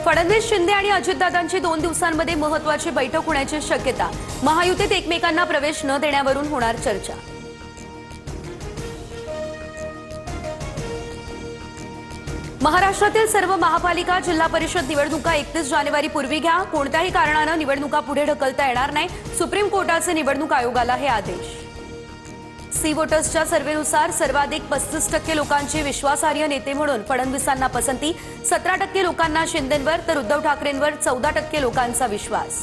फडणवीस शिंदे आणि अजितदादांची 2 दिवसांमध्ये महत्त्वाची बैठक होण्याची शक्यता। महायुतीत एकमेकांना प्रवेश न देण्यावरून होणार चर्चा। महाराष्ट्रातील सर्व महापालिका जिल्हा परिषद निवडणुका 31 जानेवारीपूर्वी घ्या। कोणत्याही कारणाने निवडणुका पुढे ढकलता येणार नाही। सुप्रीम कोर्टाचे निवडणूक आयोगाला हे आदेश। सी वोटर्सच्या सर्व्हेनुसार सर्वाधिक 35% लोकांची विश्वासार्ह नेते म्हणून फडणवीसांना पसंती। 17% लोकांना शिंदेंवर तर उद्धव ठाकरेंवर 14% लोकांचा विश्वास।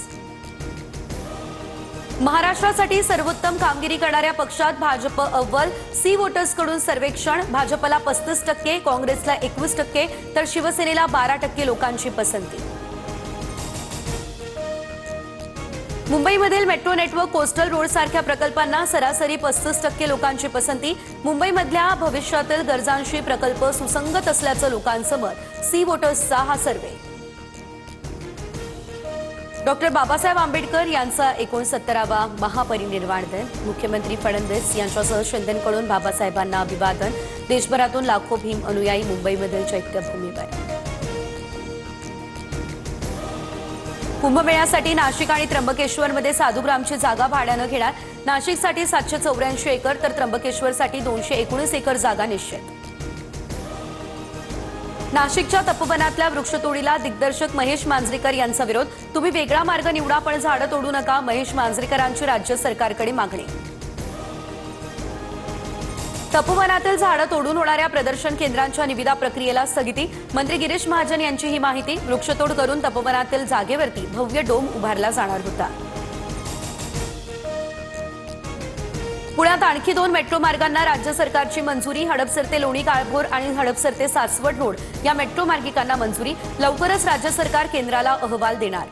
महाराष्ट्रासाठी सर्वोत्तम कामगिरी करणाऱ्या पक्षात भाजप अव्वल। सी वोटर्सकडून सर्वेक्षण भाजपला 35%, काँग्रेसला 21% तर शिवसेनेला 12% लोकांची पसंती। मुंबईमधील मेट्रो नेटवर्क कोस्टल रोड सारख्या प्रकल्पांना सरासरी 35% लोकांची पसंती। मुंबईमधल्या भविष्यातील गरजांशी प्रकल्प सुसंगत असल्याचं लोकांचं मत। सी वोटर्सचा हा सर्व्हे। डॉक्टर बाबासाहेब आंबेडकर यांचा 69वा महापरिनिर्वाण दिन। मुख्यमंत्री फडणवीस यांच्यासह शिंदेंकडून बाबासाहेबांना अभिवादन। देशभरातून लाखो भीम अनुयायी मुंबईमधील चैत्यभूमीवर। कुंभमेळ्यासाठी नाशिक आणि त्र्यंबकेश्वरमध्ये साधुग्रामची जागा भाड्यानं घेणार। नाशिकसाठी 784 एकर तर त्र्यंबकेश्वरसाठी 219 एकर जागा निश्चित। नाशिकच्या तपोवनातल्या वृक्षतोडीला दिग्दर्शक महेश मांजरेकर यांचा विरोध। तुम्ही वेगळा मार्ग निवडा पण झाडं तोडू नका, महेश मांजरेकरांची राज्य सरकारकडे मागणी। तपोवनातील झाडं तोडून होणाऱ्या प्रदर्शन केंद्रांच्या निविदा प्रक्रियेला स्थगिती। मंत्री गिरीश महाजन यांची ही माहिती। वृक्षतोड करून तपोवनातील जागेवरती भव्य डोम उभारला जाणार होता। पुण्यात आणखी 2 मेट्रो मार्गांना राज्य सरकारची मंजुरी। हडपसर ते लोणी काळभोर आणि हडपसर ते सासवड रोड या मेट्रो मार्गिकांना मंजुरी। लवकरच राज्य सरकार केंद्राला अहवाल देणार।